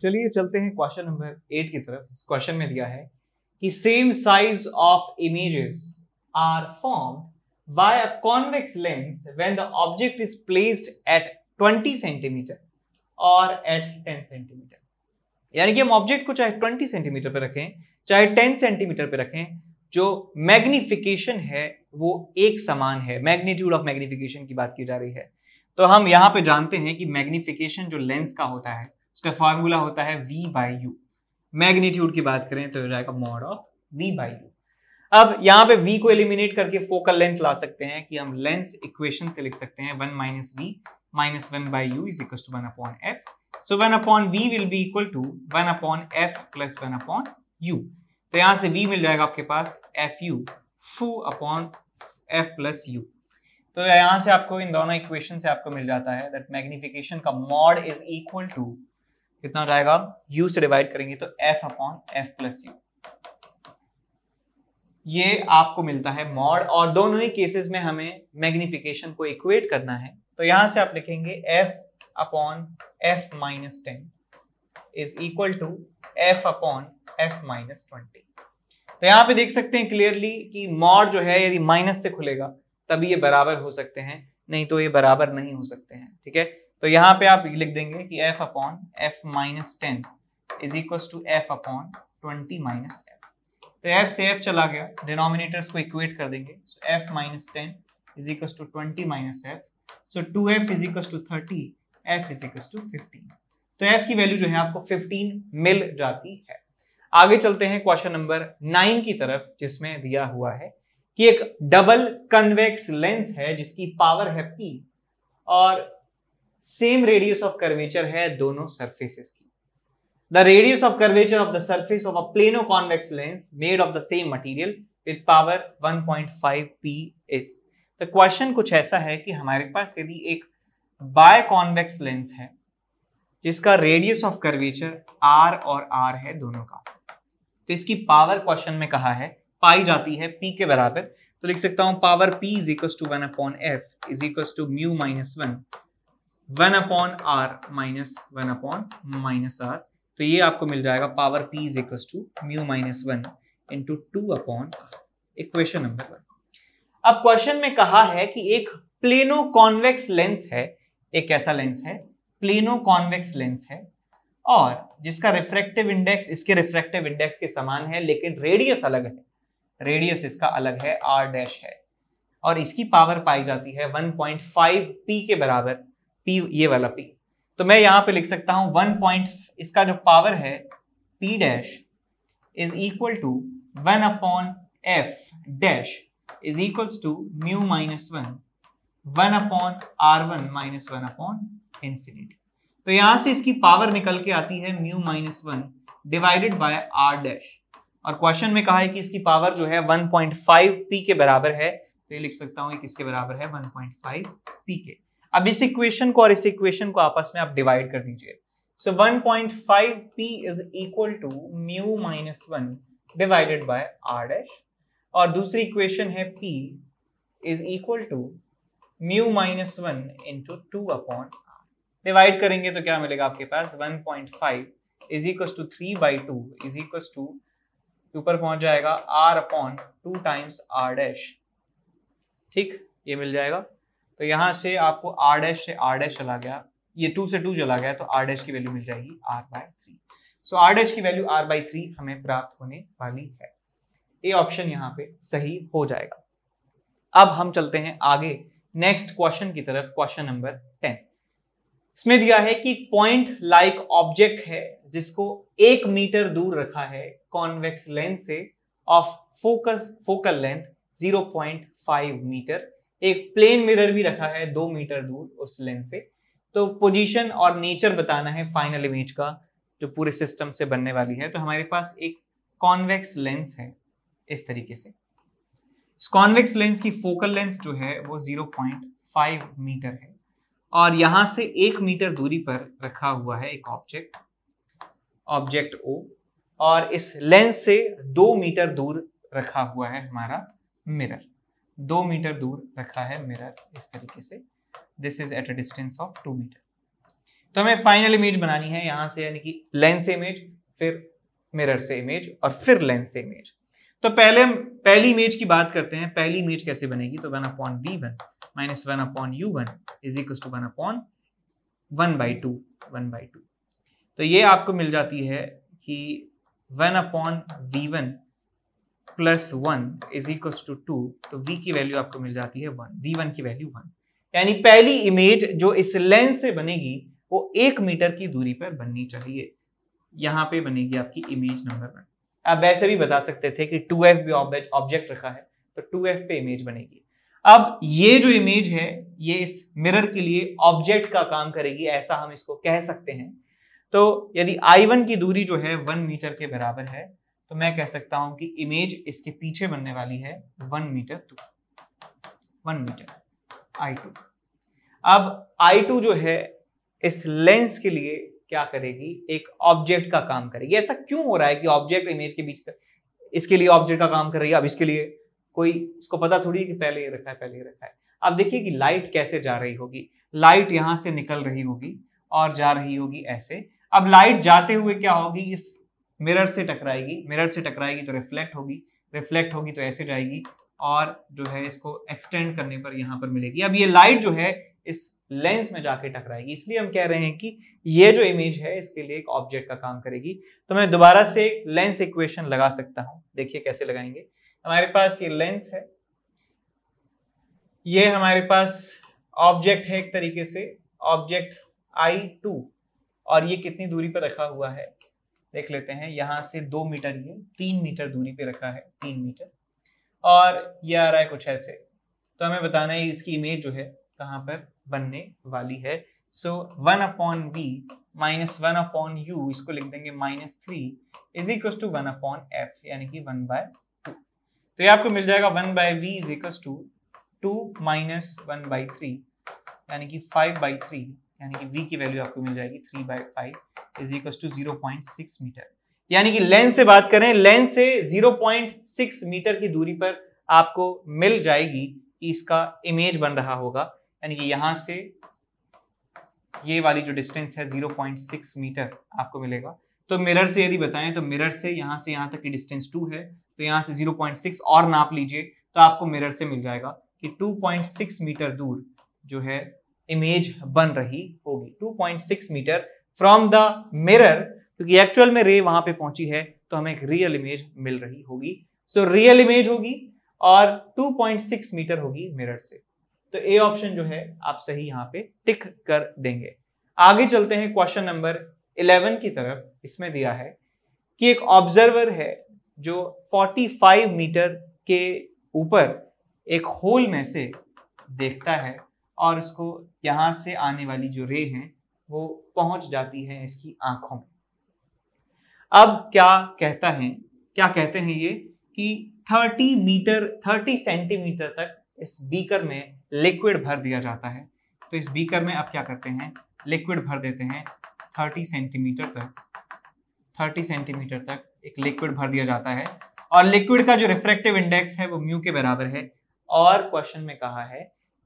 चलिए चलते हैं क्वेश्चन नंबर 8 की तरफ। इस क्वेश्चन में दिया है कि same size of images are formed by a convex lens when the object is placed at 20 centimetre और एट 10 सेंटीमीटर। यानी कि हम ऑब्जेक्ट को चाहे 20 सेंटीमीटर पे रखें चाहे 10 सेंटीमीटर पे रखें, जो मैग्निफिकेशन है वो एक समान है। मैग्नीट्यूड ऑफ मैग्निफिकेशन की बात की जा रही है। तो हम यहां पे जानते हैं कि मैग्निफिकेशन जो लेंस का होता है उसका फॉर्मूला होता है v/u। मैग्नीट्यूड की बात करें तो हो जाएगा मॉड ऑफ v/u। अब यहां पे v को एलिमिनेट करके फोकल लेंथ ला सकते हैं कि हम लेंस इक्वेशन से लिख सकते हैं 1 - v - 1/u is equals to 1/f। So 1/v will be equal to 1/f plus 1/u। तो यहां से v मिल जाएगा आपके पास fu फू अपॉन f प्लस u। तो यहां से आपको इन दोनों इक्वेशन से आपको मिल जाता है दैट मैग्निफिकेशन का मॉड इज इक्वल टू कितना हो जाएगा, u से डिवाइड करेंगे तो f upon f plus u। ये आपको मिलता है मॉड, और दोनों ही केसेस में हमें मैग्निफिकेशन को इक्वेट करना है। तो यहां से आप लिखेंगे f upon f minus 10 is equal to f upon f minus 20। तो यहां पे देख सकते हैं क्लियरली कि मॉड जो है यदि माइनस से खुलेगा तभी ये बराबर हो सकते हैं, नहीं तो ये बराबर नहीं हो सकते हैं। ठीक है, तो यहां पे आप लिख देंगे कि f upon f minus 10 is equal to f upon 20 minus f। तो f से f चला गया, डिनोमिनेटर्स को इक्वेट कर देंगे। So f minus 10 is equal to 20 minus f। So 2f is equal to 30, f is equal to 15। तो f की value जो है आपको 15 मिल जाती है। आगे चलते हैं क्वेश्चन नंबर 9 की तरफ, जिसमें दिया हुआ है कि एक डबल कन्वेक्स लेंस है जिसकी पावर है P और सेम रेडियस ऑफ कर्वेचर है दोनों सरफेसेस की। The radius of curvature of the surface of a plano convex lens made of the same material with power 1.5 P is. तो question कुछ ऐसा है कि हमारे पास यदि एक बाय कॉन्वेक्स लेंस है जिसका रेडियस ऑफ कर्वेचर R और R है दोनों का, तो इसकी पावर क्वेश्चन में कहा है पाई जाती है P के बराबर। तो लिख सकता हूं power P is equal to 1/f is equal to mu minus 1/r minus 1/r। तो ये आपको मिल जाएगा power P is equal to mu minus 1 into 2/r। Equation number 1। अब क्वेश्चन में कहा है कि एक प्लेनो कॉन्वेक्स लेंस है। एक कैसा लेंस है? प्लेनो कॉन्वेक्स लेंस है और जिसका रिफ्रैक्टिव इंडेक्स इसके रिफ्रैक्टिव इंडेक्स के समान है, लेकिन रेडियस अलग है। रेडियस इसका अलग है, r डैश है, और इसकी पावर पाई जाती है 1.5 p के बराबर। p ये वाला p, तो मैं यहां पे लिख सकता हूं 1. इसका जो पावर है p dash is equal to 1/f dash is equals to mu minus 1/r1 minus infinity. तो यहां से इसकी पावर निकल के आती है mu minus 1 divided by r dash, और क्वेश्चन में कहा है कि इसकी पावर जो है 1.5 p के बराबर है। तो ये लिख सकता हूं ये किसके बराबर है? 1.5 p के। अब इस इक्वेशन को और इस इक्वेशन को आपस में आप डिवाइड कर दीजिए। So 1.5 p is equal to mu minus 1 divided by r dash, और दूसरी इक्वेशन है p is equal to mu minus 1 into 2/r। Divide करेंगे तो क्या मिलेगा आपके पास? 1.5 is equal to 3/2 is equal to ऊपर पहुंच जाएगा r/2 टाइम्स r डैश। ठीक, ये मिल जाएगा। तो यहां से आपको r डैश से r डैश चला गया, ये 2 से 2 चला गया, तो r डैश की वैल्यू मिल जाएगी r/3। सो r डैश की वैल्यू r/3 हमें प्राप्त होने वाली है। ये ऑप्शन यहाँ पे सही हो जाएगा। अब हम चलते हैं आगे नेक्स्ट क्वेश्चन की तरफ, क्वेश्चन नंबर 10। इसमें दिया है कि पॉइंट लाइक ऑब्जेक्ट है जिसको 1 मीटर दूर रखा है कॉन्वेक्स लेंस से ऑफ फोकल लेंथ 0.5 मीटर। एक प्लेन मिरर भी रखा है 2 मीटर दूर उस लेंस से। तो पोजीशन और नेचर बताना है फाइनल इमेज का जो पूरे सिस्टम से बनने वाली है। तो हमारे पास एक कॉन्वेक्स लेंस है इस तरीके से। इस कॉन्वेक्स लेंस की फोकल लेंथ जो है वो 0.5 मीटर है, और यहां से 1 मीटर दूरी पर रखा हुआ है एक ऑब्जेक्ट O, और इस लेंस से 2 मीटर दूर रखा हुआ है हमारा मिरर। 2 मीटर दूर रखा है मिरर इस तरीके से। This is at a distance of 2 metre. तो हमें फाइनल इमेज बनानी है यहां से, यानी कि लेंस से इमेज, फिर मिरर से इमेज और फिर लेंस से इमेज। तो पहले हम पहली इमेज की बात करते हैं। पहली इमेज कैसे बनेगी, तो 1/v1 minus 1/u1 is equal to 1/2। तो ये आपको मिल जाती है कि 1/v1 plus 1 is equal to 2। तो v की वैल्यू आपको मिल जाती है 1, v1 की वैल्यू 1। यानी पहली इमेज जो इस लेंस से बनेगी वो 1 मीटर की दूरी पर बननी चाहिए। यहां पे बनेगी आपकी इमेज नंबर 1। आप वैसे भी बता सकते थे कि 2f भी ऑब्जेक्ट रखा है तो 2f पे इमेज बनेगी। अब ये जो इमेज है ये इस मिरर के लिए ऑब्जेक्ट का काम करेगी, ऐसा हम इसको कह सकते हैं। तो यदि I1 की दूरी जो है 1 मीटर के बराबर है तो मैं कह सकता हूं कि इमेज इसके पीछे बनने वाली है 1 मीटर I2। अब I2 जो है इस लेंस के लिए क्या करेगी, एक ऑब्जेक्ट का काम करेगी। ऐसा क्यों हो रहा है कि ऑब्जेक्ट इमेज के बीच का, इसके लिए ऑब्जेक्ट का काम कर रही है। अब इसके लिए कोई इसको पता थोड़ी है कि पहले ये रखा है पहले ये रखा है। अब देखिए कि लाइट कैसे जा रही होगी, लाइट यहां से निकल रही होगी और जा रही होगी ऐसे। अब लाइट जाते हुए क्या होगी, इस मिरर से टकराएगी, मिरर से टकराएगी तो रिफ्लेक्ट होगी, रिफ्लेक्ट होगी तो ऐसे जाएगी और जो है इसको एक्सटेंड करने पर यहां पर मिलेगी। अब ये लाइट जो है इस लेंस में जाके टकराएगी, इसलिए हम कह रहे हैं कि ये जो इमेज है इसके लिए एक ऑब्जेक्ट का काम करेगी। तो मैं दोबारा से लेंस इक्वेशन लगा सकता हूं। देखिए कैसे लगाएंगे। हमारे पास ये लेंस है, ये हमारे पास ऑब्जेक्ट है एक तरीके से, ऑब्जेक्ट I2, और ये कितनी दूरी पर रखा हुआ है देख लेते हैं। यहां से 2 मीटर, ये 3 मीटर दूरी पे रखा है, 3 मीटर, और ये आ रहा है कुछ ऐसे। तो हमें बताना है इसकी इमेज जो है कहां पर बनने वाली है। सो 1/v माइनस 1/u, इसको लिख देंगे -3 इज इक्वल टू 1/f, यानी कि 1/2। तो ये आपको मिल जाएगा 1/v is equal to 2 minus 1/3, यानी कि 5/3, यानी कि v की वैल्यू आपको मिल जाएगी 3/5 इज इक्वल टू 0.6 मीटर। यानी कि लेंस से बात करें, लेंस से 0.6 मीटर की दूरी पर आपको मिल जाएगी कि इसका इमेज बन रहा होगा। यानी कि यहां से ये वाली जो डिस्टेंस है 0.6 मीटर आपको मिलेगा। तो मिरर से यदि बताएं तो मिरर से यहां तक की डिस्टेंस 2 है, तो यहां से 0.6 और नाप लीजिए तो आपको मिरर से मिल जाएगा कि 2.6 मीटर दूर जो है इमेज बन रही होगी। 2.6 मीटर फ्रॉम द मिरर, क्योंकि एक्चुअल में रे वहां पे पहुंची है तो हमें एक रियल इमेज मिल रही होगी। सो रियल इमेज होगी और 2.6 मीटर होगी मिरर से। तो ए ऑप्शन जो है आप सही यहां पे टिक कर देंगे। आगे चलते हैं क्वेश्चन नंबर 11 की तरफ। इसमें दिया है कि एक ऑब्जर्वर है जो 45 मीटर के ऊपर एक होल में से देखता है और उसको यहां से आने वाली जो रे हैं वो पहुंच जाती है इसकी आंखों में। अब क्या कहते हैं ये कि 30 सेंटीमीटर तक इस बीकर में लिक्विड भर दिया जाता है। तो इस बीकर में आप क्या करते हैं, लिक्विड भर देते हैं 30 सेंटीमीटर तक एक लिक्विड भर दिया जाता है और लिक्विड का जो रिफ्रैक्टिव इंडेक्स है वो म्यू के बराबर है। और क्वेश्चन में कहा है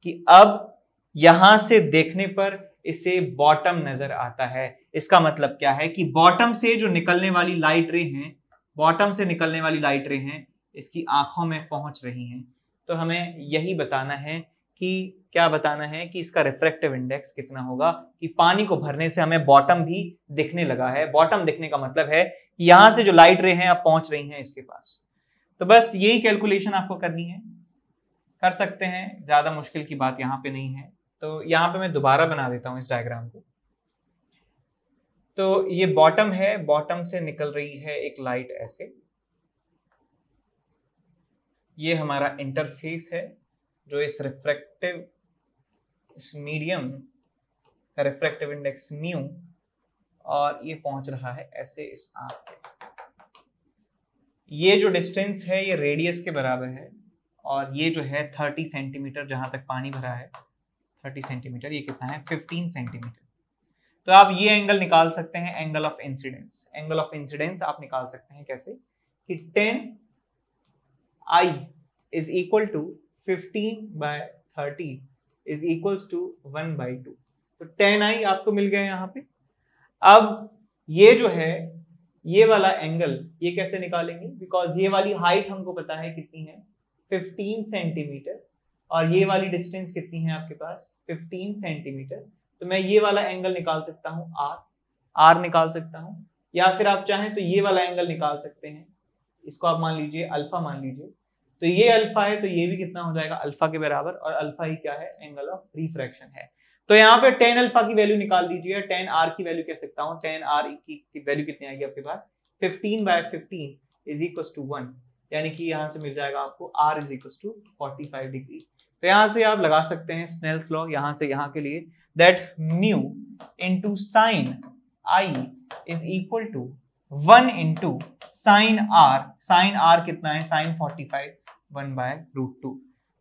कि अब यहां से देखने पर इसे बॉटम नजर आता है। इसका मतलब क्या है कि बॉटम से जो निकलने वाली लाइट रे हैं, बॉटम से निकलने वाली लाइट रे हैं इसकी आंखों में पहुंच रही हैं। तो हमें यही बताना है कि क्या बताना है कि इसका रिफ्रैक्टिव इंडेक्स कितना होगा, कि पानी को भरने से हमें बॉटम भी दिखने लगा है। बॉटम दिखने का मतलब है कि यहां से जो लाइट रे हैं अब पहुंच रही हैं इसके पास। तो बस यही कैलकुलेशन आपको करनी है, कर सकते हैं, ज्यादा मुश्किल की बात यहां पे नहीं है। तो यहां पे मैं दोबारा बना देता हूं इस डायग्राम को। तो ये बॉटम है, बॉटम से निकल रही है एक लाइट ऐसे। ये हमारा इंटरफेस है जो इस मीडियम का रिफ्रैक्टिव इंडेक्स म्यू, और ये पहुंच रहा है ऐसे इस आंख पे। ये जो डिस्टेंस है ये रेडियस के बराबर है और ये जो है 30 सेंटीमीटर जहां तक पानी भरा है, 30 सेंटीमीटर, ये कितना है 15 सेंटीमीटर। तो आप ये एंगल निकाल सकते हैं, angle of incidence. Angle of incidence आप निकाल सकते हैं कैसे, कि 10I is equal to 15/30 is equals to 1/2। तो tan i आपको मिल गया यहाँ पे। अब ये जो है ये वाला एंगल ये कैसे निकालेंगे, बिकॉज ये वाली हाइट हमको पता है कितनी है 15 सेंटीमीटर और ये वाली डिस्टेंस कितनी है आपके पास 15 सेंटीमीटर। तो मैं ये वाला एंगल निकाल सकता हूँ r निकाल सकता हूँ, या फिर आप चाहें तो ये वाला एंगल निकाल सकते हैं, इसको आप मान लीजिए अल्फा मान लीजिए। तो ये अल्फा है तो ये भी कितना हो जाएगा अल्फा के बराबर, और अल्फा ही क्या है एंगल ऑफ रिफ्रैक्शन है। तो यहाँ पे tan अल्फा की वैल्यू निकाल दीजिए, tan r की वैल्यू कह सकता हूँ, tan r की वैल्यू कितनी आएगी आपके पास 15/15 इज इक्वल टू 1, यानी कि यहाँ से मिल जाएगा आपको r is equal to 45 degree. तो यहाँ से आप लगा सकते हैं स्नेल्स लॉ यहाँ से यहाँ के लिए, that mu into sine I is equal to 1 into sine r कितना है साइन 45 1/√2।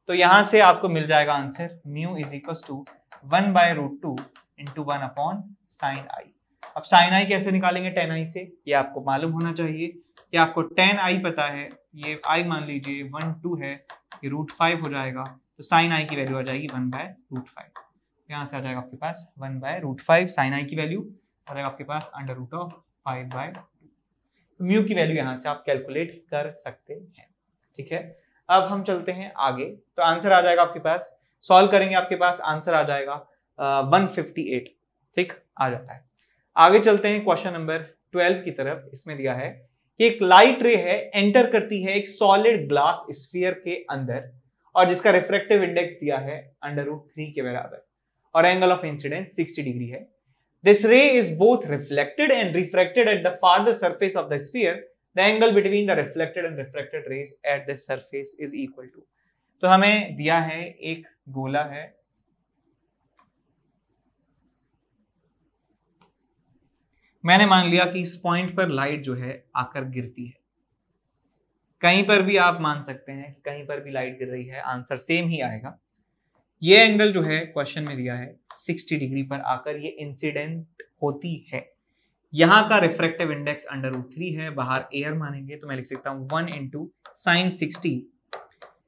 तो यहाँ से आपको मिल जाएगा answer mu is equal to 1/√2 into 1/sin i। अब sin i कैसे निकालेंगे tan i से, ये आपको मालूम होना चाहिए कि आपको tan i पता है, ये i मान लीजिए 1 2 है, ये √5 हो जाएगा, तो sin i की वैल्यू आ जाएगी 1/√5। यहाँ से आ जाएगा आपके पास 1/√5 sin i की वैल्यू आ जाएगा आपके पास √5/2। तो म्यू की वैल्यू यहाँ से आप कैलकुलेट कर सकते हैं। ठीक है, अब हम चलते हैं आगे। तो आंसर आ जाएगा आपके पास, सॉल्व करेंगे आपके पास आंसर आ जाएगा 158। ठीक आ जाता है। आगे चलते हैं क्वेश्चन नंबर 12 की तरफ। इसमें दिया है कि एक लाइट रे है एंटर करती है एक सॉलिड ग्लास स्फीयर के अंदर और जिसका रिफ्रैक्टिव इंडेक्स दिया है √3 के बराबर और एंगल ऑफ इंसिडेंस 60 डिग्री है। This ray is both reflected and refracted at the farther surface of the sphere. The angle between the reflected and refracted rays at the surface is equal to. तो हमें दिया है एक गोला है, मैंने मान लिया कि इस पॉइंट पर लाइट जो है आकर गिरती है। कहीं पर भी आप मान सकते हैं कि कहीं पर भी लाइट गिर रही है, आंसर सेम ही आएगा। ये एंगल जो है क्वेश्चन में दिया है 60 डिग्री पर आकर ये इंसिडेंट होती है। यहां का रिफ्रैक्टिव इंडेक्स √3 है, बाहर एयर मानेंगे तो मैं लिख सकता हूं 1 into sine 60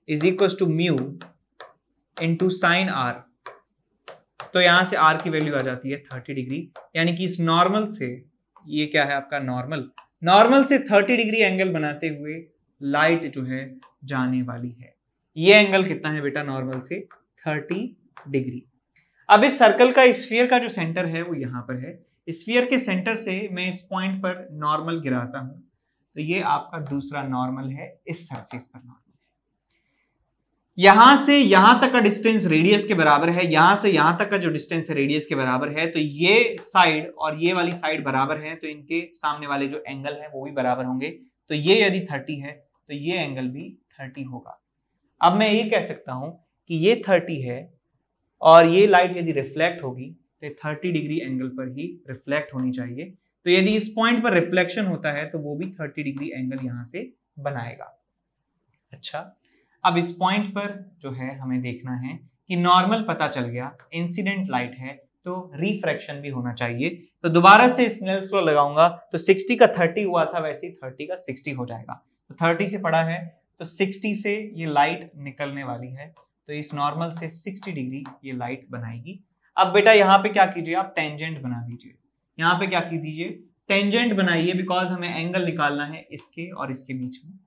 is equal to mu into sine r। तो यहां से r की वैल्यू आ जाती है 30 डिग्री, यानी कि इस नॉर्मल से, ये क्या है आपका नॉर्मल से 30 डिग्री एंगल बनाते हुए लाइट जो है जाने वाली है। ये एंगल कितना है बेटा नॉर्मल से 30 डिग्री। अब इस सर्कल का स्फीयर का जो सेंटर है वो यहां पर है, स्फीयर के सेंटर से मैं इस पॉइंट पर नॉर्मल गिराता हूं तो ये आपका दूसरा नॉर्मल है, इस सरफेस पर नॉर्मल है। यहां से यहां तक का डिस्टेंस रेडियस के बराबर है, यहां से यहां तक का जो डिस्टेंस है रेडियस के बराबर है, तो ये साइड और ये वाली साइड बराबर है, तो इनके सामने वाले जो एंगल है वो भी बराबर होंगे। तो ये यदि 30 है तो ये एंगल भी 30 होगा। अब मैं ये कह सकता हूं कि ये 30 है और ये लाइट यदि रिफ्लेक्ट होगी तो 30 डिग्री एंगल पर ही रिफ्लेक्ट होनी चाहिए। तो यदि इस पॉइंट पर रिफ्लेक्शन होता है तो वो भी 30 डिग्री एंगल यहां से बनाएगा। अच्छा, अब इस पॉइंट पर जो है हमें देखना है कि नॉर्मल पता चल गया, इंसिडेंट लाइट है तो रिफ्रैक्शन भी होना चाहिए। तो दोबारा से स्नेल्स लॉ लगाऊंगा तो 60 का 30 हुआ था, वैसे ही 30 का 60 हो जाएगा। तो 30 से पड़ा है तो 60 से ये लाइट निकलने वाली है, तो इस नॉर्मल से 60 डिग्री ये लाइट बनाएगी। अब बेटा यहाँ पे क्या कीजिए, आप टेंजेंट बना दीजिए। यहाँ पे क्या कीजिए, टेंजेंट बनाइए, बिकॉज हमें एंगल निकालना है इसके और इसके बीच में।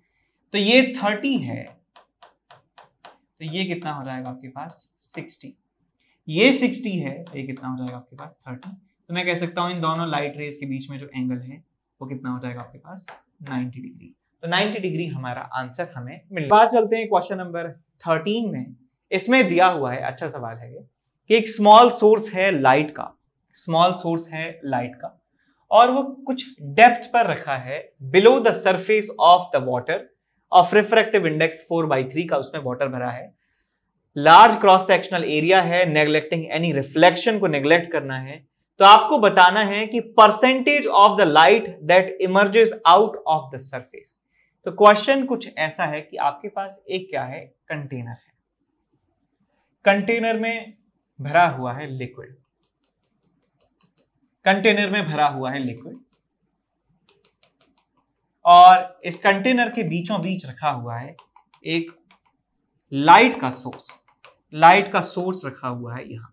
तो ये 30 है तो ये कितना हो जाएगा आपके पास 60, ये 60 है तो ये कितना हो जाएगा आपके पास 30। तो मैं कह सकता हूं इन दोनों लाइट रेज के बीच में जो एंगल है वो कितना हो जाएगा आपके पास 90 डिग्री। तो 90 डिग्री हमारा आंसर हमें मिल। बात चलते हैं क्वेश्चन नंबर 13 में। इसमें दिया हुआ है, अच्छा सवाल है ये, कि एक स्मॉल सोर्स है लाइट का, और वो कुछ डेप्थ पर रखा है below the surface of the water of refractive index 4/3 का, उसमें वाटर भरा है। लार्ज क्रॉस सेक्शनल एरिया है, नेग्लेक्टिंग एनी रिफ्लेक्शन को नेग्लेक्ट करना है। तो आपको बताना है कि percentage of the light that emerges out of the surface. तो क्वेश्चन कुछ ऐसा है कि आपके पास एक क्या है, कंटेनर है, कंटेनर में भरा हुआ है लिक्विड, कंटेनर में भरा हुआ है लिक्विड, और इस कंटेनर के बीचों बीच रखा हुआ है एक लाइट का सोर्स रखा हुआ है यहां।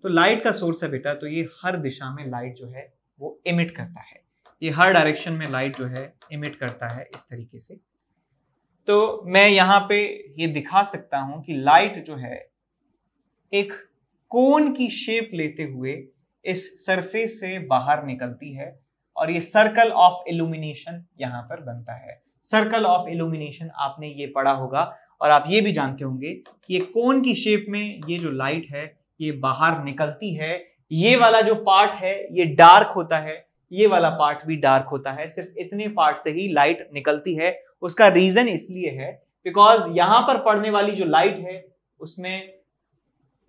तो लाइट का सोर्स है बेटा, तो ये हर दिशा में लाइट जो है वो इमिट करता है, ये हर डायरेक्शन में लाइट जो है इमिट करता है इस तरीके से। तो मैं यहाँ पे ये दिखा सकता हूं कि लाइट जो है एक कोन की शेप लेते हुए इस सरफेस से बाहर निकलती है और ये सर्कल ऑफ इल्यूमिनेशन यहाँ पर बनता है। सर्कल ऑफ इल्यूमिनेशन आपने ये पढ़ा होगा और आप ये भी जानते होंगे कि ये कोन की शेप में ये जो लाइट है ये बाहर निकलती है। ये वाला जो पार्ट है ये डार्क होता है, ये वाला पार्ट भी डार्क होता है, सिर्फ इतने पार्ट से ही लाइट निकलती है। उसका रीजन इसलिए है बिकॉज यहां पर पड़ने वाली जो लाइट है उसमें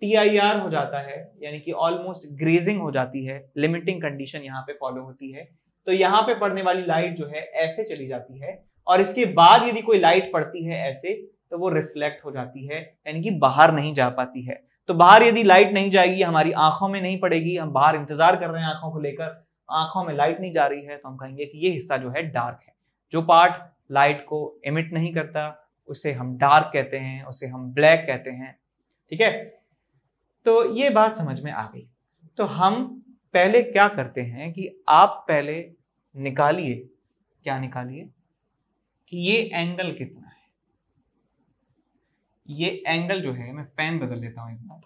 TIR हो जाता है, यानी कि ऑलमोस्ट ग्रेजिंग हो जाती है, लिमिटिंग कंडीशन यहाँ पे फॉलो होती है। तो यहाँ पे पड़ने वाली लाइट जो है ऐसे चली जाती है और इसके बाद यदि कोई लाइट पड़ती है ऐसे तो वो रिफ्लेक्ट हो जाती है, यानी कि बाहर नहीं जा पाती है। तो बाहर यदि लाइट नहीं जाएगी, हमारी आंखों में नहीं पड़ेगी, हम बाहर इंतजार कर रहे हैं आंखों को लेकर, आंखों में लाइट नहीं जा रही है, तो हम कहेंगे कि ये हिस्सा जो है डार्क है। जो पार्ट लाइट को इमिट नहीं करता उसे हम डार्क कहते हैं, उसे हम ब्लैक कहते हैं। ठीक है, तो ये बात समझ में आ गई। तो हम पहले क्या करते हैं कि आप पहले निकालिए, क्या निकालिए कि ये एंगल कितना है। ये एंगल जो है, मैं पेन बदल लेता हूं एक बार,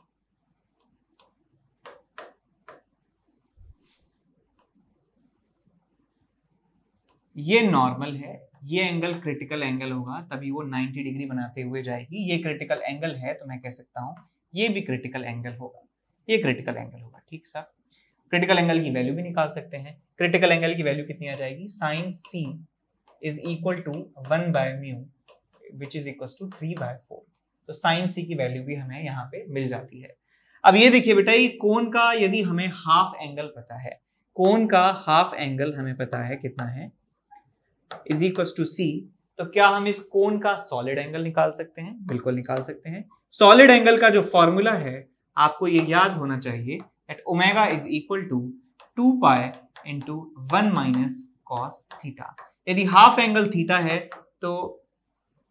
ये नॉर्मल है, ये एंगल क्रिटिकल एंगल होगा, तभी वो 90 डिग्री बनाते हुए जाएगी। ये क्रिटिकल एंगल है तो मैं कह सकता हूं ये भी क्रिटिकल एंगल होगा, ये क्रिटिकल एंगल होगा। ठीक सर, क्रिटिकल एंगल की वैल्यू भी निकाल सकते हैं। क्रिटिकल एंगल की वैल्यू कितनी आ जाएगी, sine C is equal to 1/μ which is equal to 3/4। तो साइन C की वैल्यू भी हमें यहाँ पे मिल जाती है। अब ये देखिए बेटा, ये कोन का यदि हमें हाफ एंगल पता है, कोन का हाफ एंगल हमें पता है कितना है, इज इक्वल टू C, तो क्या हम इस कोन का सॉलिड एंगल निकाल सकते हैं? बिल्कुल निकाल सकते हैं। सॉलिड एंगल का जो फॉर्मूला है आपको ये याद होना चाहिए, at omega is equal to 2 pi into 1 minus cos theta. यदि हाफ एंगल थीटा है तो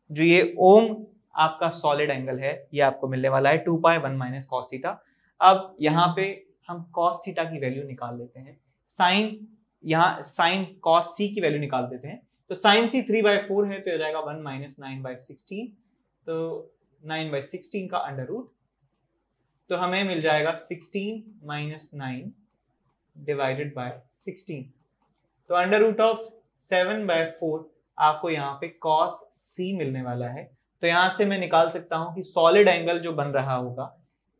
जो ये ओम आपका सॉलिड एंगल है ये आपको मिलने वाला है 2 पाई 1 माइनस कॉस थीटा। अब यहाँ पे हम कॉस थीटा की वैल्यू निकाल लेते हैं, साइन यहाँ साइन कॉस C की वैल्यू निकाल देते हैं। तो साइन C 3/4 है तो हो जाएगा 1 माइनस 9/16, तो 9/16 का अंडर रूट, तो हमें मिल जाएगा 16 माइनस 9 डिवाइडेड बाय 16। तो अंडर रूट ऑफ 7/4 आपको यहाँ पे cos C मिलने वाला है। तो यहाँ से मैं निकाल सकता हूँ कि सॉलिड एंगल जो बन रहा होगा,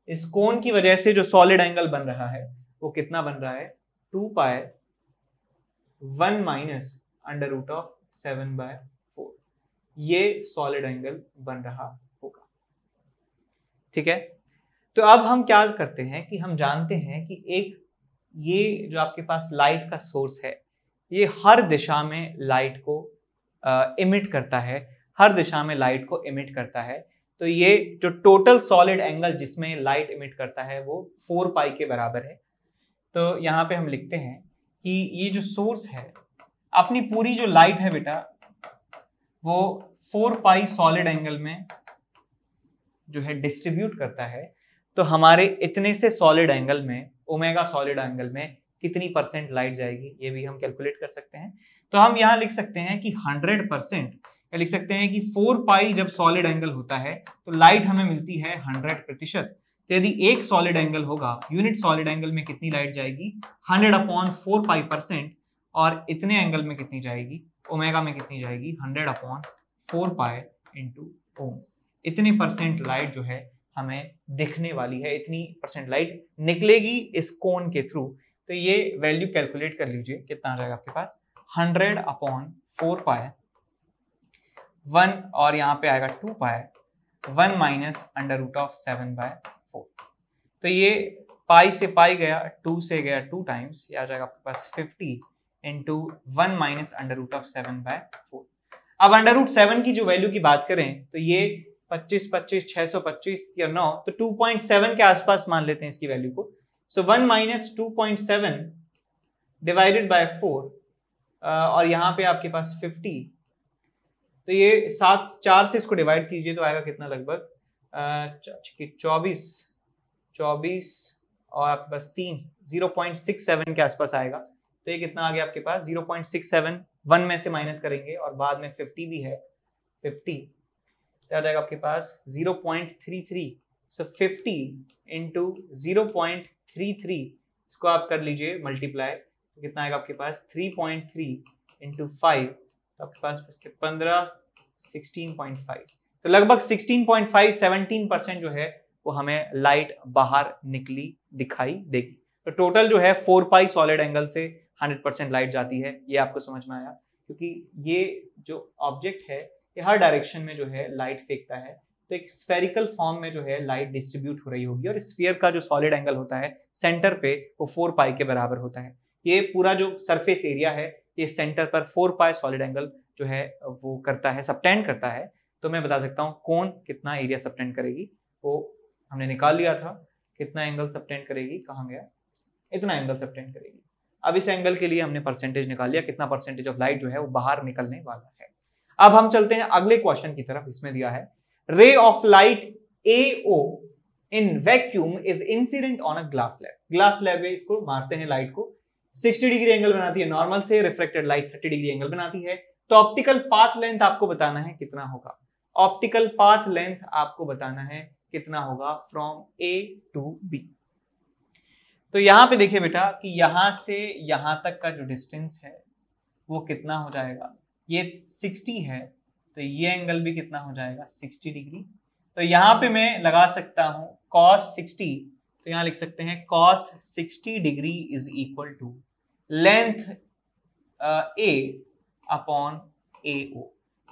इस कोन की वजह से जो सॉलिड एंगल बन रहा है वो कितना बन रहा है, 2 पाई 1 माइनस अंडर रूट ऑफ 7/4, ये सॉलिड एंगल बन रहा होगा। ठीक है, तो अब हम क्या करते हैं कि हम जानते हैं कि एक ये जो आपके पास लाइट का सोर्स है ये हर दिशा में लाइट को इमिट करता है, हर दिशा में लाइट को इमिट करता है। तो ये जो टोटल सॉलिड एंगल जिसमें लाइट इमिट करता है वो 4 पाई के बराबर है। तो यहाँ पे हम लिखते हैं कि ये जो सोर्स है, अपनी पूरी जो लाइट है बेटा वो 4 पाई सॉलिड एंगल में जो है डिस्ट्रीब्यूट करता है। तो हमारे इतने से सॉलिड एंगल में, ओमेगा सॉलिड एंगल में कितनी परसेंट लाइट जाएगी ये भी हम कैलकुलेट कर सकते हैं। तो हम यहाँ लिख सकते हैं कि 100%, या लिख सकते हैं कि 4 पाई जब सॉलिड एंगल होता है तो लाइट हमें मिलती है 100%। तो यदि एक सॉलिड एंगल होगा, यूनिट सॉलिड एंगल में कितनी लाइट जाएगी, 100/4 पाई%, और इतने एंगल में कितनी जाएगी, ओमेगा में कितनी जाएगी, 100/4 पाई इंटू ओम। इतनी परसेंट लाइट जो है हमें दिखने वाली है, इतनी परसेंट लाइट निकलेगी इस कोन के थ्रू। तो ये वैल्यू कैलकुलेट कर लीजिए, कितना आ जाएगा आपके पास, 100/4 पाई 1, और यहाँ पे आएगा 2 पाई 1 माइनस अंडर रूट ऑफ 7/4। तो ये पाई से पाई गया, 2 से गया 2 टाइम्स, ये आ जाएगा आपके पास 50 into 1 minus under root of 7/4। अब अंडर रूट 7 की जो वैल्यू की बात करें तो ये 25 25 625 या 9, तो 2.7 के आसपास मान लेते हैं इसकी वैल्यू को। सो 1 माइनस 2.7 डिवाइडेड बाय 4, और यहाँ पे आपके पास 50, तो ये 4 से इसको डिवाइड कीजिए तो आएगा कितना, लगभग 24 और आपके पास 3 0.67 के आसपास आएगा। तो ये कितना आ गया आपके पास 0.67, 1 में से माइनस करेंगे और बाद में 50 भी है, 50 तो आ जाएगा आपके पास 0.33। सो 50 इंटू 0.33 इसको आप कर लीजिए मल्टीप्लाई, तो कितना आएगा आपके पास 3.3 इंटू 5, तो आपके पास 15 16.5, तो लगभग 16.5 17% जो है वो हमें लाइट बाहर निकली दिखाई देगी। तो टोटल जो है 4 पाई सॉलिड एंगल से 100% लाइट जाती है। ये आपको समझ में आया, क्योंकि ये जो ऑब्जेक्ट है ये हर डायरेक्शन में जो है लाइट फेंकता है, तो एक स्फेरिकल फॉर्म में जो है लाइट डिस्ट्रीब्यूट हो रही होगी और स्फीयर का जो सॉलिड एंगल होता है सेंटर पे वो 4 पाई के बराबर होता है। ये पूरा जो सरफेस एरिया है ये सेंटर पर 4 पाई सॉलिड एंगल जो है वो करता है, सबटेंड करता है। तो मैं बता सकता हूँ कौन कितना एरिया सबटेंड करेगी, वो हमने निकाल लिया था। कितना एंगल सबटेंड करेगी, कहाँ गया, इतना एंगल सबटेंड करेगी। अब इस एंगल के लिए हमने परसेंटेज निकाल लिया, कितना परसेंटेज ऑफ लाइट जो है वो बाहर निकलने वाला है। अब हम चलते हैं अगले क्वेश्चन की तरफ। इसमें दिया है ray of light AO in vacuum is incident on a glass slab. Glass slab में इसको मारते हैं लाइट को, 60 डिग्री एंगल बनाती है नॉर्मल से, रिफ्लेक्टेड लाइट 30 डिग्री एंगल बनाती है। तो ऑप्टिकल पाथ लेंथ आपको बताना है कितना होगा, ऑप्टिकल पाथ लेंथ आपको बताना है कितना होगा फ्रॉम A टू B। तो यहां पे देखिए बेटा कि यहां से यहां तक का जो डिस्टेंस है वो कितना हो जाएगा, ये 60 है, तो ये एंगल भी कितना हो जाएगा 60 डिग्री। तो यहां पे मैं लगा सकता हूं cos 60, तो यहां लिख सकते हैं cos 60 degree is equal to length A upon AO।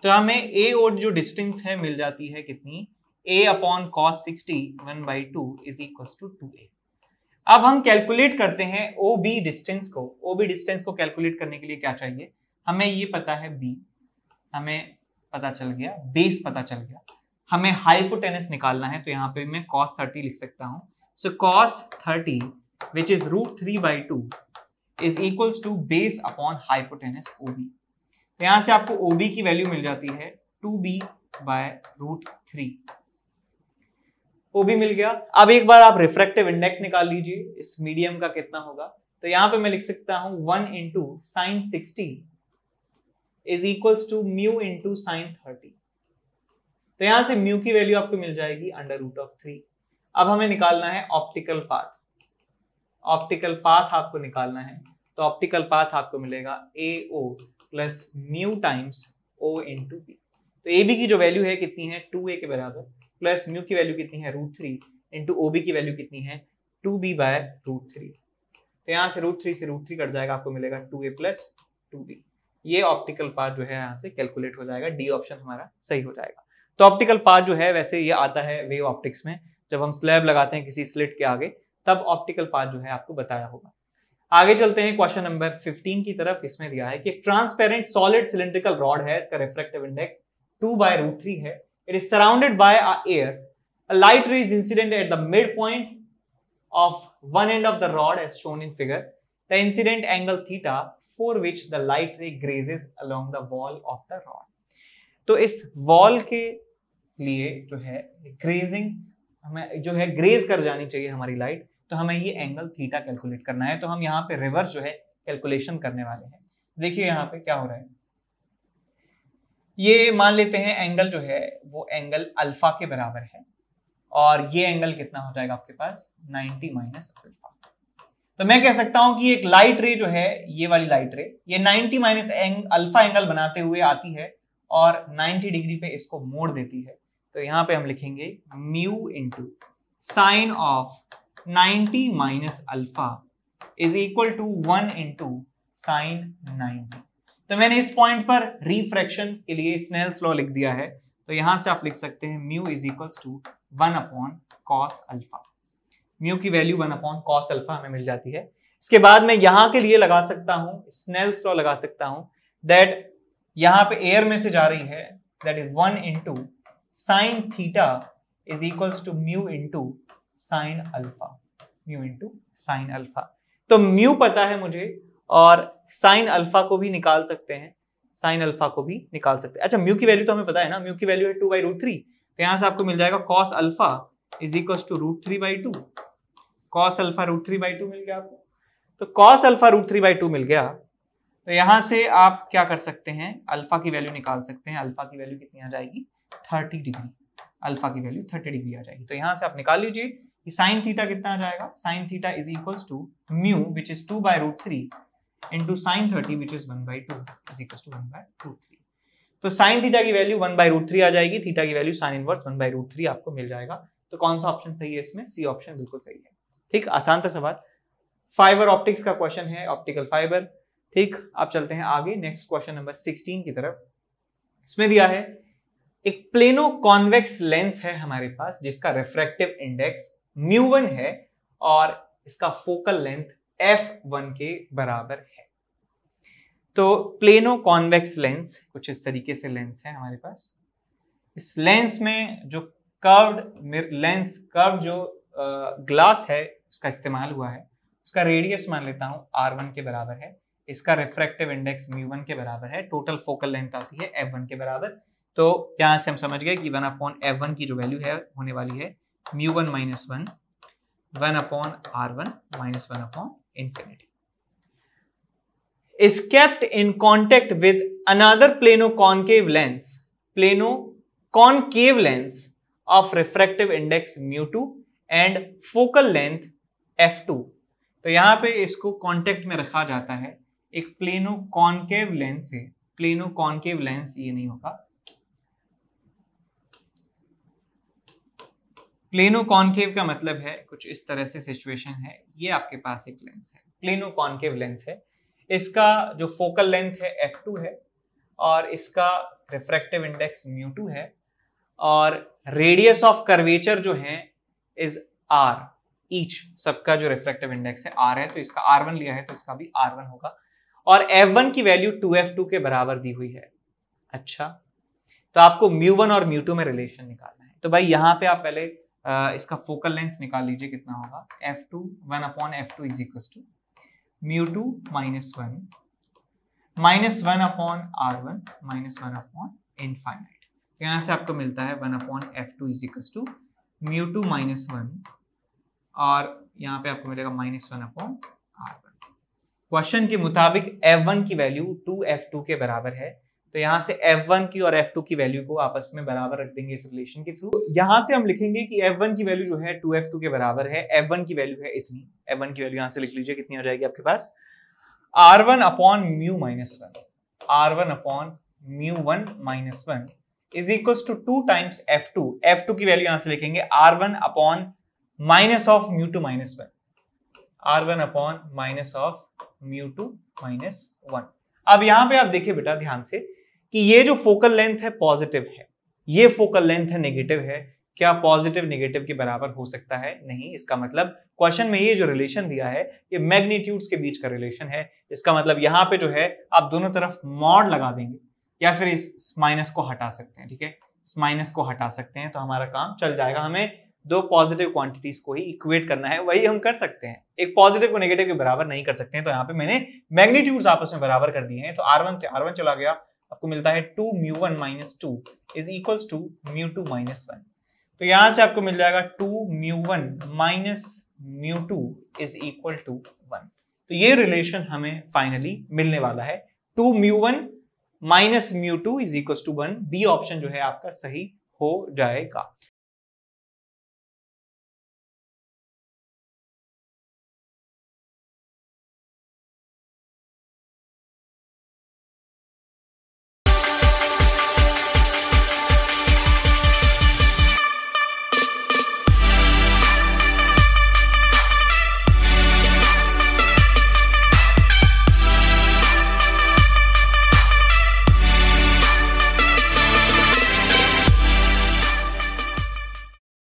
तो हमें AO जो डिस्टेंस है मिल जाती है कितनी, A upon cos 60 1/2 is equal to 2A। अब हम कैलकुलेट करते हैं OB डिस्टेंस को। OB डिस्टेंस को कैलकुलेट करने के लिए क्या चाहिए, हमें ये पता है B, हमें पता चल गया, बेस पता चल गया, हमें हाइपोटेनस निकालना है। तो यहाँ पे मैं cos 30 लिख सकता हूँ। So cos 30 which is √3/2 is equals to base upon hypotenuse OB। तो यहां से आपको OB की वैल्यू मिल जाती है 2B/√3। OB मिल गया। अब एक बार आप रिफ्रैक्टिव इंडेक्स निकाल लीजिए, इस मीडियम का कितना होगा। तो यहां पे मैं लिख सकता हूं 1 into sine 60 is equals to mu into sine 30। तो यहां से म्यू की वैल्यू आपको मिल जाएगी √3। अब हमें निकालना है ऑप्टिकल पाथ। ऑप्टिकल पाथ आपको निकालना है, तो ऑप्टिकल पाथ आपको मिलेगा AO plus mu times O into B। तो AB की जो वैल्यू है कितनी है 2A के बराबर, प्लस म्यू की वैल्यू कितनी है √3 इंटू OB की वैल्यू कितनी है 2B/√3। तो यहाँ से √3 से √3 कट जाएगा, आपको मिलेगा 2A प्लस 2B। ये ऑप्टिकल पाथ जो है यहाँ से कैलकुलेट हो जाएगा, डी ऑप्शन हमारा सही हो जाएगा। तो ऑप्टिकल पाथ जो है वैसे ये आता है वेव ऑप्टिक्स में, जब हम स्लैब लगाते हैं किसी स्लिट के आगे तब ऑप्टिकल पाथ जो है आपको बताया होगा। आगे चलते हैं क्वेश्चन नंबर 15 की तरफ। इसमें दिया है कि एक ट्रांसपेरेंट सॉलिड सिलिंड्रिकल रॉड है, इसका रिफ्रैक्टिव इंडेक्स 2/√3 है। It is surrounded by air. A light ray is incident at the midpoint of one end of the rod as shown in figure. The incident angle theta for which the light ray grazes along the wall of the rod. तो इस wall के लिए जो है grazing, हमें जो है graze कर जानी चाहिए हमारी लाइट, तो हमें ये एंगल थीटा कैलकुलेट करना है। तो हम यहाँ पे रिवर्स जो है कैलकुलेशन करने वाले हैं। देखिए यहाँ पे क्या हो रहा है, ये मान लेते हैं एंगल जो है वो एंगल अल्फा के बराबर है, और ये एंगल कितना हो जाएगा आपके पास 90 माइनस अल्फा। तो मैं कह सकता हूं कि एक लाइट रे जो है, ये वाली लाइट रे, ये 90 माइनस अल्फा एंगल बनाते हुए आती है और 90 डिग्री पे इसको मोड़ देती है। तो यहां पे हम लिखेंगे mu into sine of 90 minus alpha is equal to 1 into sine 90। तो मैंने इस पॉइंट पर रिफ्रैक्शन के लिए स्नेल्स लॉ लिख दिया है। तो यहां से आप लिख सकते हैं mu is equals to 1 upon cos alpha. Mu की वैल्यू 1 अपॉन कॉस अल्फा हमें मिल जाती है। इसके बाद मैं यहां के लिए लगा सकता हूं स्नेल्स लॉ लगा सकता हूं, दैट यहां पे एयर में से जा रही है, that is 1 into sine theta is equals to mu into sine alpha, mu into sine alpha. तो म्यू पता है मुझे, और साइन अल्फा को भी निकाल सकते हैं, साइन अल्फा को भी निकाल सकते हैं। अच्छा, म्यू की वैल्यू तो हमें पता है ना, म्यू की वैल्यू है 2/√3। तो यहां से आपको मिल जाएगा cos alpha is equal to √3/2। cos alpha √3/2 मिल गया आपको। तो cos अल्फा √3/2 मिल गया, तो यहां से आप क्या कर सकते हैं, अल्फा की वैल्यू निकाल सकते हैं। अल्फा की वैल्यू कितनी आ जाएगी, 30 डिग्री। अल्फा की वैल्यू 30 डिग्री आ जाएगी। तो यहां से आप निकाल लीजिए कि साइन थीटा कितना आ जाएगा, sine theta is equals to mu which is 2/√3 into sine 30 which is 1/2 is equals to 1/√3। तो साइन थीटा की वैल्यू 1/√3 आ जाएगी, थीटा की वैल्यू साइन इनवर्स 1/√3 आपको मिल जाएगा। तो कौन सा ऑप्शन सही है इसमें, सी ऑप्शन बिल्कुल सही है। ठीक, आसान था सवाल। फाइबर ऑप्टिक्स का क्वेश्चन है, ऑप्टिकल फाइबर। ठीक, आप चलते हैं आगे नेक्स्ट क्वेश्चन नंबर 16 की तरफ। इसमें दिया है एक प्लेनो कॉन्वेक्स लेंस है हमारे पास जिसका रिफ्रैक्टिव इंडेक्स μ1 है और इसका फोकल लेंथ f1 के बराबर है। तो प्लेनो कॉन्वेक्स लेंस कुछ इस तरीके से लेंस है हमारे पास। इस लेंस में जो कर्व जो ग्लास है उसका इस्तेमाल हुआ है, उसका रेडियस मान लेता हूं r1 के बराबर है, इसका रिफ्रैक्टिव इंडेक्स μ1 के बराबर है, टोटल फोकल लेंथ आती है f1 के बराबर। तो यहां से हम समझ गए कि 1/f1 की जो वैल्यू है होने वाली है μ1 - 1 1/r1 - 1/infinity is kept in contact with another plano concave lens of refractive index μ2 and focal length f2। तो यहां पे इसको कांटेक्ट में रखा जाता है एक प्लेनो कॉनकेव लेंस से। प्लेनो कॉनकेव लेंस ये नहीं होगा, प्लेनो कॉनकेव का मतलब है कुछ इस तरह से सिचुएशन है। ये आपके पास एक लेंस है, प्लेनो कॉनकेव लेंस है, इसका जो फोकल लेंथ है f2 है और इसका रिफ्रैक्टिव इंडेक्स μ2 है और रेडियस ऑफ कर्वेचर जो है इज r, ईच सबका जो रिफ्रैक्टिव इंडेक्स है r है, तो इसका r1 लिया है तो इसका भी r1 होगा और f1 की वैल्यू 2f2 के बराबर दी हुई है। अच्छा, तो आपको μ1 और μ2 में रिलेशन निकालना है। तो भाई यहाँ पे आप पहले इसका फोकल लेंथ निकाल लीजिए, कितना होगा f2 1/f2 is equal to μ2 - 1 1/r1 - 1/infinite। तो यहाँ से आपको मिलता है 1/f2 इज इक्वल टू μ2 - 1 और यहाँ पे आपको मिलेगा -1/r1। क्वेश्चन के मुताबिक f1 की वैल्यू 2f2 के बराबर है, तो यहां से f1 की और f2 की वैल्यू को आपस में बराबर रख देंगे इस रिलेशन के थ्रू। यहां से हम लिखेंगे कि f1 की वैल्यू जो है 2f2 के बराबर है, f1 की वैल्यू है इतनी। f1 की वैल्यू यहां से लिख लीजिए, कितनी आ जाएगी आपके पास r1/μ - 1 r1/μ1 - 1 is equal to 2 times f2। f2 की वैल्यू यहां से लिखेंगे r1 upon minus of μ2 - 1, r1 upon minus of μ2 - 1। अब यहां पे आप देखिए बेटा ध्यान से कि ये जो फोकल लेंथ है पॉजिटिव है, ये फोकल लेंथ है नेगेटिव है। क्या पॉजिटिव नेगेटिव के बराबर हो सकता है? नहीं। इसका मतलब क्वेश्चन में ये जो रिलेशन दिया है ये मैग्नीट्यूड्स के बीच का रिलेशन है। इसका मतलब यहाँ पे जो है आप दोनों तरफ मॉड लगा देंगे या फिर इस माइनस को हटा सकते हैं। ठीक है, इस माइनस को हटा सकते हैं तो हमारा काम चल जाएगा। हमें दो पॉजिटिव क्वांटिटीज को ही इक्वेट करना है, वही हम कर सकते हैं। एक पॉजिटिव को नेगेटिव के बराबर नहीं कर सकते हैं, तो यहाँ पे मैंने मैग्नीट्यूड्स आपस में बराबर कर दिए हैं। तो r1 से r1 चला गया, आपको मिलता है 2μ1 - 2 इज इक्वल्स टू μ2 - 1। तो यहां से आपको मिल जाएगा 2μ1 - μ2 इज इक्वल टू 1। तो ये रिलेशन हमें फाइनली मिलने वाला है, 2μ1 - μ2 is equal to 1। B option जो है आपका सही हो जाएगा।